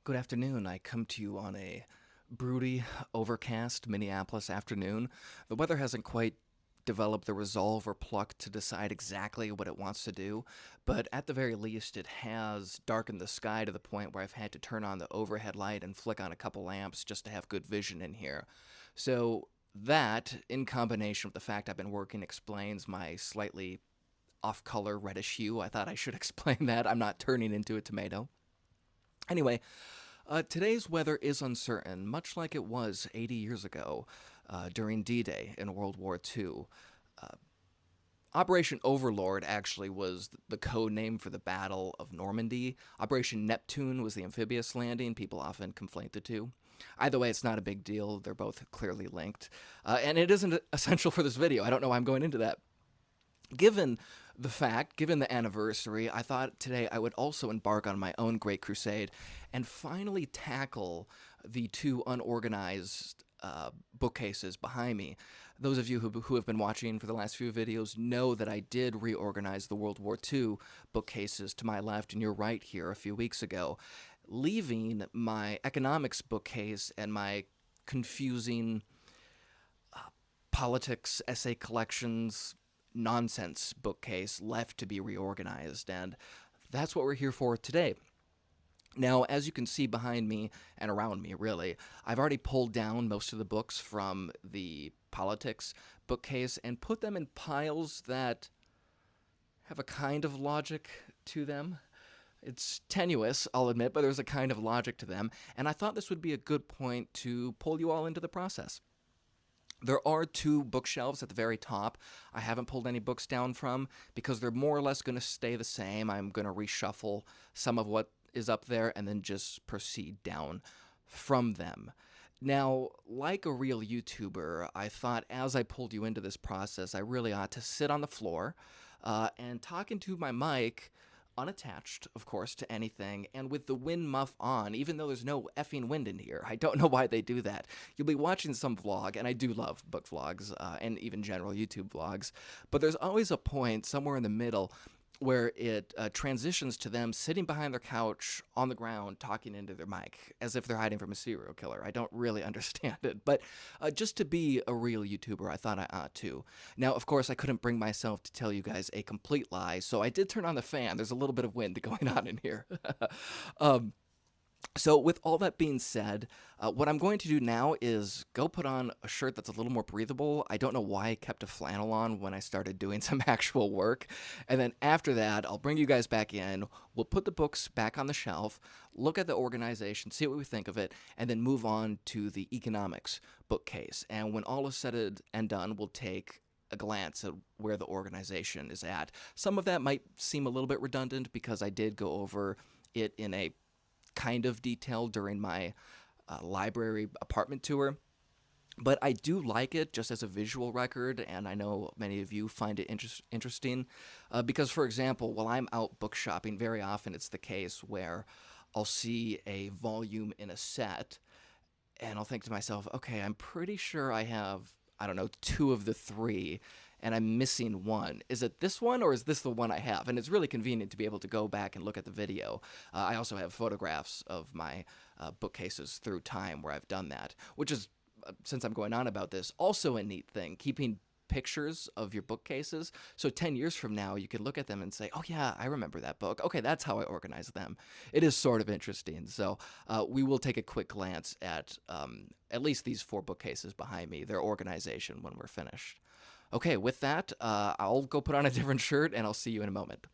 Good afternoon. I come to you on a broody, overcast Minneapolis afternoon. The weather hasn't quite developed the resolve or pluck to decide exactly what it wants to do, but at the very least, it has darkened the sky to the point where I've had to turn on the overhead light and flick on a couple lamps just to have good vision in here. So, that, in combination with the fact I've been working, explains my slightly off color reddish hue. I thought I should explain that. I'm not turning into a tomato. Anyway, today's weather is uncertain, much like it was 80 years ago during D-Day in World War II. Uh, Operation Overlord actually was the code name for the Battle of Normandy. Operation Neptune was the amphibious landing. People often conflate the two. Either way, it's not a big deal. They're both clearly linked. And it isn't essential for this video. I don't know why I'm going into that. Given the anniversary, I thought today I would also embark on my own great crusade and finally tackle the two unorganized bookcases behind me. Those of you who have been watching for the last few videos know that I did reorganize the World War II bookcases to my left and your right here a few weeks ago, leaving my economics bookcase and my confusing politics essay collections nonsense bookcase left to be reorganized, and that's what we're here for today. Now, as you can see behind me and around me, really, I've already pulled down most of the books from the politics bookcase and put them in piles that have a kind of logic to them. It's tenuous, I'll admit, but there's a kind of logic to them, and I thought this would be a good point to pull you all into the process. There are two bookshelves at the very top I haven't pulled any books down from because they're more or less going to stay the same. I'm going to reshuffle some of what is up there and then just proceed down from them. Now, like a real YouTuber, I thought as I pulled you into this process, I really ought to sit on the floor and talk into my mic unattached, of course, to anything, and with the wind muff on, even though there's no effing wind in here. I don't know why they do that. You'll be watching some vlog, and I do love book vlogs, and even general YouTube vlogs, but there's always a point somewhere in the middle where it transitions to them sitting behind their couch on the ground talking into their mic as if they're hiding from a serial killer. I don't really understand it, but just to be a real YouTuber, I thought I ought to. Now, of course, I couldn't bring myself to tell you guys a complete lie, so I did turn on the fan. There's a little bit of wind going on in here. So with all that being said, what I'm going to do now is go put on a shirt that's a little more breathable. I don't know why I kept a flannel on when I started doing some actual work. And then after that, I'll bring you guys back in. We'll put the books back on the shelf, look at the organization, see what we think of it, and then move on to the economics bookcase. And when all is said and done, we'll take a glance at where the organization is at. Some of that might seem a little bit redundant because I did go over it in a kind of detail during my library apartment tour, but I do like it just as a visual record, and I know many of you find it interesting because, for example, while I'm out book shopping, very often it's the case where I'll see a volume in a set and I'll think to myself, okay, I'm pretty sure I have, I don't know, two of the three, and I'm missing one. Is it this one, or is this the one I have? And it's really convenient to be able to go back and look at the video. I also have photographs of my bookcases through time where I've done that, which is, since I'm going on about this, also a neat thing, keeping pictures of your bookcases. So 10 years from now, you could look at them and say, oh yeah, I remember that book. Okay, that's how I organize them. It is sort of interesting. So we will take a quick glance at least these four bookcases behind me, their organization when we're finished. Okay, with that, I'll go put on a different shirt and I'll see you in a moment.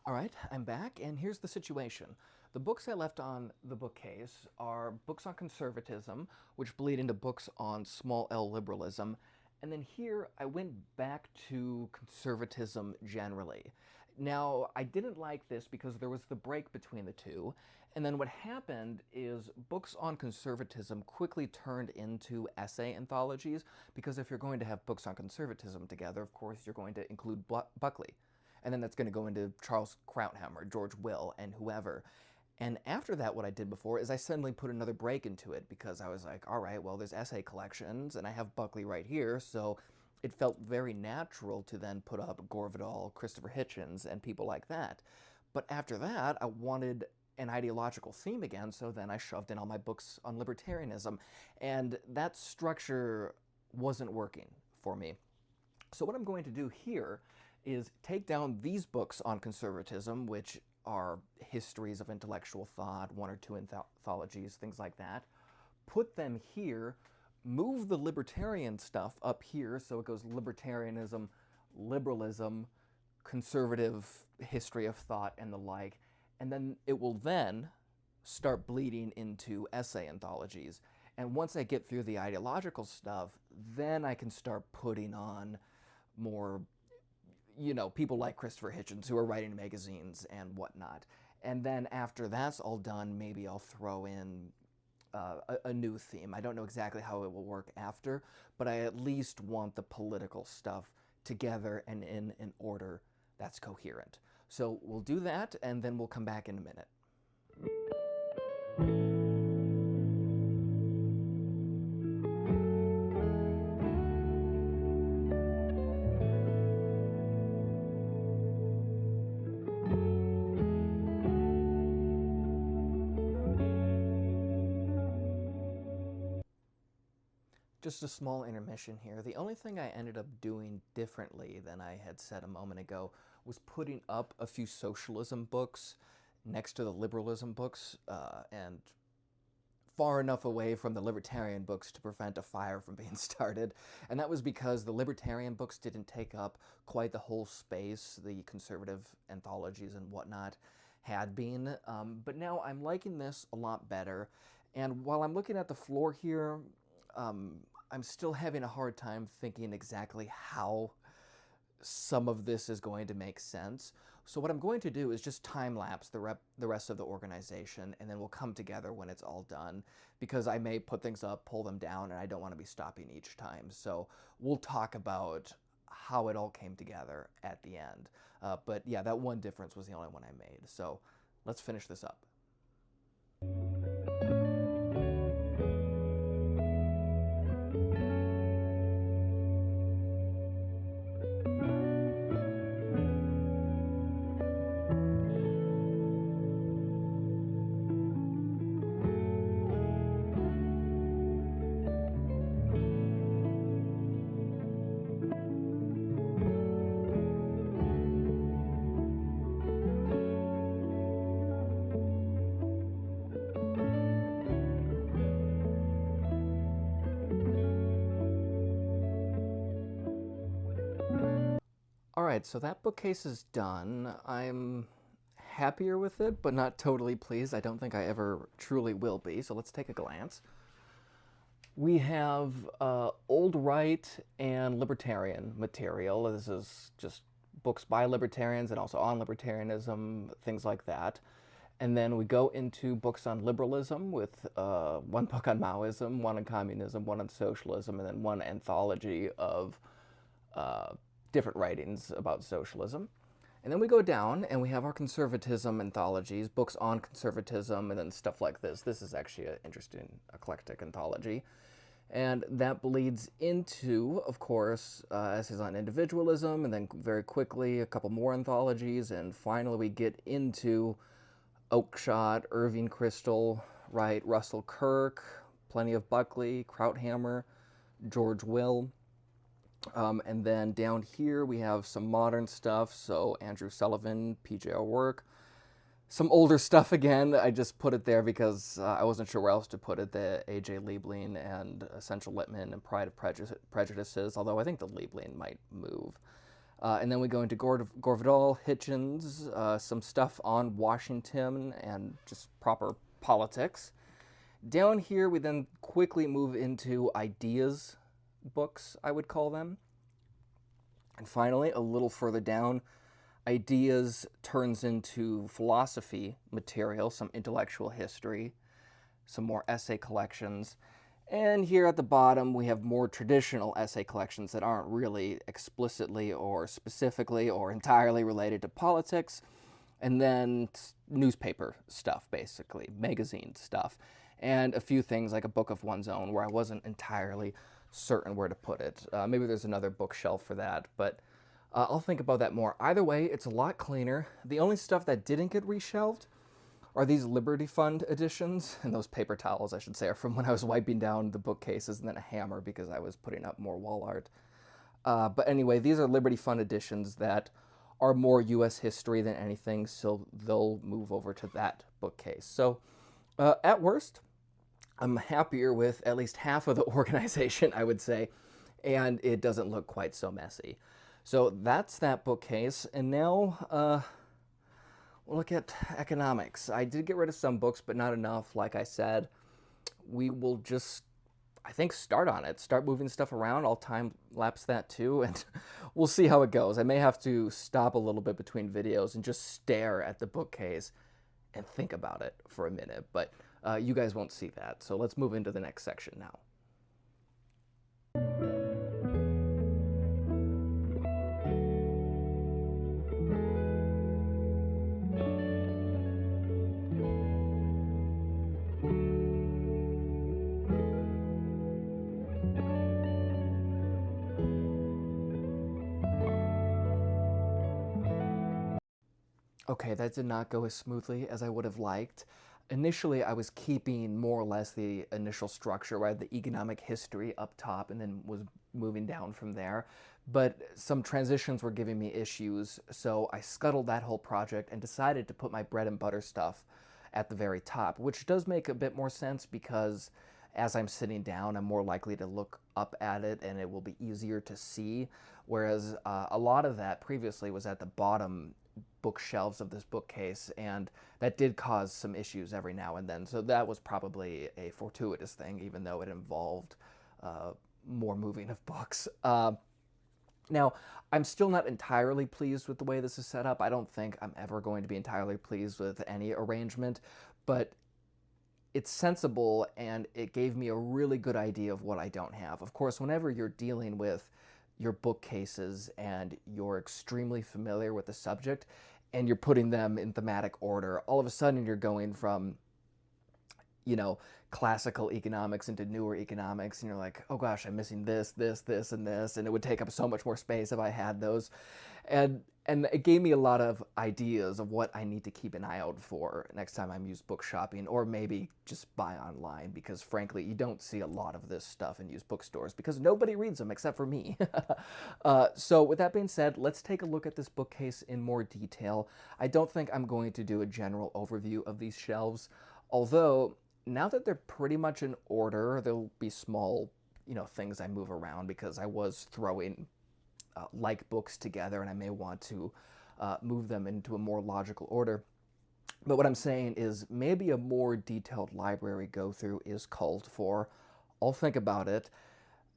All right, I'm back, and here's the situation. The books I left on the bookcase are books on conservatism, which bleed into books on small L liberalism, and then here I went back to conservatism generally. Now, I didn't like this because there was the break between the two, and then what happened is books on conservatism quickly turned into essay anthologies, because if you're going to have books on conservatism together, of course, you're going to include Buckley. And then that's going to go into Charles Krauthammer, George Will, and whoever. And after that, what I did before is I suddenly put another break into it because I was like, all right, well, there's essay collections, and I have Buckley right here, so it felt very natural to then put up Gore Vidal, Christopher Hitchens, and people like that. But after that, I wanted an ideological theme again, so then I shoved in all my books on libertarianism. And that structure wasn't working for me. So what I'm going to do here is take down these books on conservatism, which are histories of intellectual thought, one or two anthologies, things like that, put them here, move the libertarian stuff up here, so it goes libertarianism, liberalism, conservative history of thought, and the like, and then it will then start bleeding into essay anthologies. And once I get through the ideological stuff, then I can start putting on more, people like Christopher Hitchens who are writing magazines and whatnot. And then after that's all done, maybe I'll throw in a new theme. I don't know exactly how it will work after, but I at least want the political stuff together and in an order that's coherent. So we'll do that, and then we'll come back in a minute. Just a small intermission here. The only thing I ended up doing differently than I had said a moment ago was putting up a few socialism books next to the liberalism books and far enough away from the libertarian books to prevent a fire from being started. And that was because the libertarian books didn't take up quite the whole space the conservative anthologies and whatnot had been. But now I'm liking this a lot better. And while I'm looking at the floor here, I'm still having a hard time thinking exactly how some of this is going to make sense. So what I'm going to do is just time-lapse the rest of the organization, and then we'll come together when it's all done, because I may put things up, pull them down, and I don't want to be stopping each time. So we'll talk about how it all came together at the end. But yeah, that one difference was the only one I made. So let's finish this up. All right, so that bookcase is done. I'm happier with it, but not totally pleased. I don't think I ever truly will be, so let's take a glance. We have old right and libertarian material. This is just books by libertarians and also on libertarianism, things like that. And then we go into books on liberalism with one book on Maoism, one on communism, one on socialism, and then one anthology of different writings about socialism. And then we go down and we have our conservatism anthologies, books on conservatism, and then stuff like this. This is actually an interesting eclectic anthology. And that bleeds into, of course, essays on individualism, and then very quickly a couple more anthologies, and finally we get into Oakeshott, Irving Kristol, Wright, Russell Kirk, plenty of Buckley, Krauthammer, George Will. And then down here we have some modern stuff, so Andrew Sullivan, P.J. O'Rourke. Some older stuff again, I just put it there because I wasn't sure where else to put it, the A.J. Liebling and Essential Littman and Pride of Prejudices, although I think the Liebling might move. And then we go into Gore Vidal, Hitchens, some stuff on Washington and just proper politics. Down here we then quickly move into ideas books, I would call them. And finally, a little further down, ideas turns into philosophy material, some intellectual history, some more essay collections. And here at the bottom, we have more traditional essay collections that aren't really explicitly or specifically or entirely related to politics. And then newspaper stuff, basically, magazine stuff. And a few things like a book of one's own where I wasn't entirely certain where to put it. Maybe there's another bookshelf for that, but I'll think about that more. Either way, it's a lot cleaner. The only stuff that didn't get reshelved are these Liberty Fund editions, and those paper towels, I should say, are from when I was wiping down the bookcases, and then a hammer because I was putting up more wall art. But anyway, these are Liberty Fund editions that are more U.S. history than anything, so they'll move over to that bookcase. So at worst, I'm happier with at least half of the organization, I would say, and it doesn't look quite so messy. So that's that bookcase, and now we'll look at economics. I did get rid of some books, but not enough. Like I said, we will just, I think, start on it. Start moving stuff around. I'll time lapse that too, and we'll see how it goes. I may have to stop a little bit between videos and just stare at the bookcase and think about it for a minute, but you guys won't see that. So let's move into the next section now. Okay, that did not go as smoothly as I would have liked. Initially, I was keeping more or less the initial structure, where I had the economic history up top and then was moving down from there. But some transitions were giving me issues, so I scuttled that whole project and decided to put my bread and butter stuff at the very top, which does make a bit more sense because as I'm sitting down, I'm more likely to look up at it and it will be easier to see. Whereas a lot of that previously was at the bottom bookshelves of this bookcase, and that did cause some issues every now and then. So that was probably a fortuitous thing, even though it involved more moving of books. Now, I'm still not entirely pleased with the way this is set up. I don't think I'm ever going to be entirely pleased with any arrangement, but it's sensible and it gave me a really good idea of what I don't have. Of course, whenever you're dealing with your bookcases and you're extremely familiar with the subject and you're putting them in thematic order, all of a sudden you're going from, you know, classical economics into newer economics, and you're like, oh gosh, I'm missing this, this, this, and this, and it would take up so much more space if I had those. And it gave me a lot of ideas of what I need to keep an eye out for next time I'm used book shopping, or maybe just buy online, because frankly, you don't see a lot of this stuff in used bookstores because nobody reads them except for me. So with that being said, let's take a look at this bookcase in more detail. I don't think I'm going to do a general overview of these shelves, although now that they're pretty much in order, there'll be small, things I move around because I was throwing like books together, and I may want to move them into a more logical order. But what I'm saying is maybe a more detailed library go-through is called for. I'll think about it.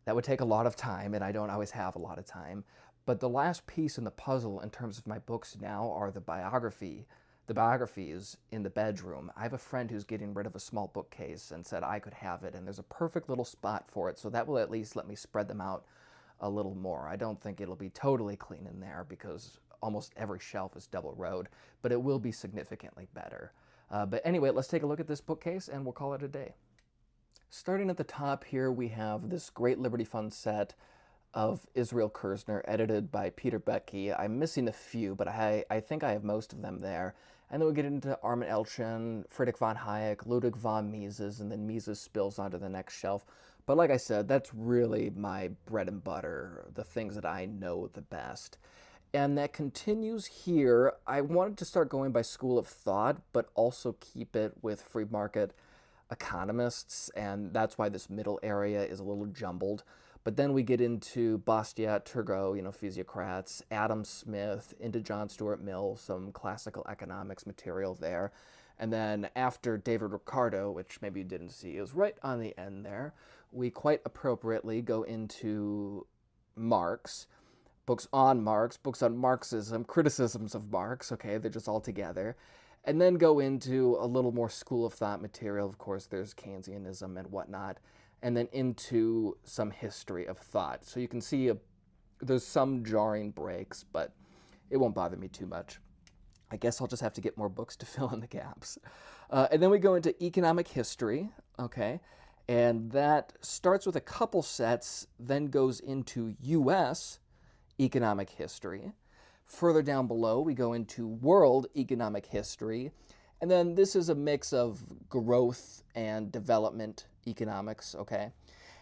That would take a lot of time, and I don't always have a lot of time. But the last piece in the puzzle in terms of my books now are the biographies in the bedroom. I have a friend who's getting rid of a small bookcase and said I could have it, and there's a perfect little spot for it, so that will at least let me spread them out a little more. I don't think it'll be totally clean in there because almost every shelf is double rowed, but it will be significantly better. But anyway, let's take a look at this bookcase and we'll call it a day. Starting at the top here, we have this great Liberty Fund set of Israel Kirzner, edited by Peter Bettke. I'm missing a few, but I think I have most of them there. And then we get into Armin Elchen, Friedrich von Hayek, Ludwig von Mises, and then Mises spills onto the next shelf. But like I said, that's really my bread and butter, the things that I know the best. And that continues here. I wanted to start going by school of thought, but also keep it with free market economists, and that's why this middle area is a little jumbled. But then we get into Bastiat, Turgot, physiocrats, Adam Smith, into John Stuart Mill, some classical economics material there. And then after David Ricardo, which maybe you didn't see, is right on the end there, we quite appropriately go into Marx, books on Marx, books on Marxism, criticisms of Marx, okay, they're just all together. And then go into a little more school of thought material. Of course, there's Keynesianism and whatnot. And then into some history of thought. So you can see there's some jarring breaks, but it won't bother me too much. I guess I'll just have to get more books to fill in the gaps. And then we go into economic history, okay? And that starts with a couple sets, then goes into U.S. economic history. Further down below, we go into world economic history. And then this is a mix of growth and development economics, okay?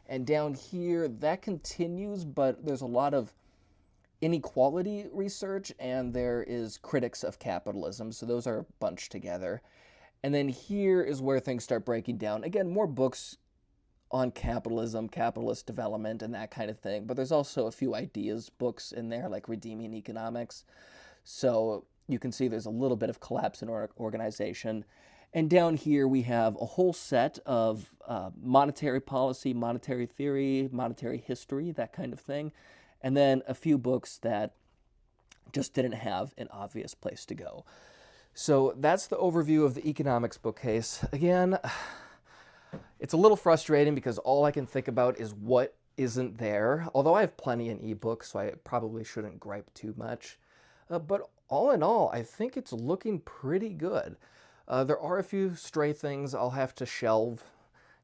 And down here, that continues, but there's a lot of inequality research and there is critics of capitalism. So those are bunched together. And then here is where things start breaking down. Again, more books on capitalism, capitalist development, and that kind of thing. But there's also a few ideas books in there, like Redeeming Economics. So you can see there's a little bit of collapse in organization. And down here we have a whole set of monetary policy, monetary theory, monetary history, that kind of thing. And then a few books that just didn't have an obvious place to go. So that's the overview of the economics bookcase. Again, it's a little frustrating because all I can think about is what isn't there. Although I have plenty in ebooks, so I probably shouldn't gripe too much. But all in all, I think it's looking pretty good. There are a few stray things I'll have to shelve,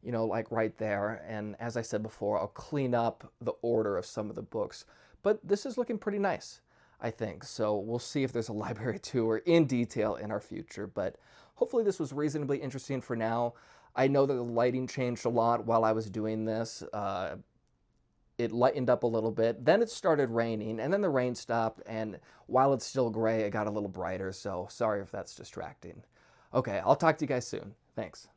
like right there. And as I said before, I'll clean up the order of some of the books. But this is looking pretty nice, I think. So we'll see if there's a library tour in detail in our future. But hopefully this was reasonably interesting for now. I know that the lighting changed a lot while I was doing this. It lightened up a little bit. Then it started raining, and then the rain stopped, and while it's still gray, it got a little brighter, so sorry if that's distracting. Okay, I'll talk to you guys soon. Thanks.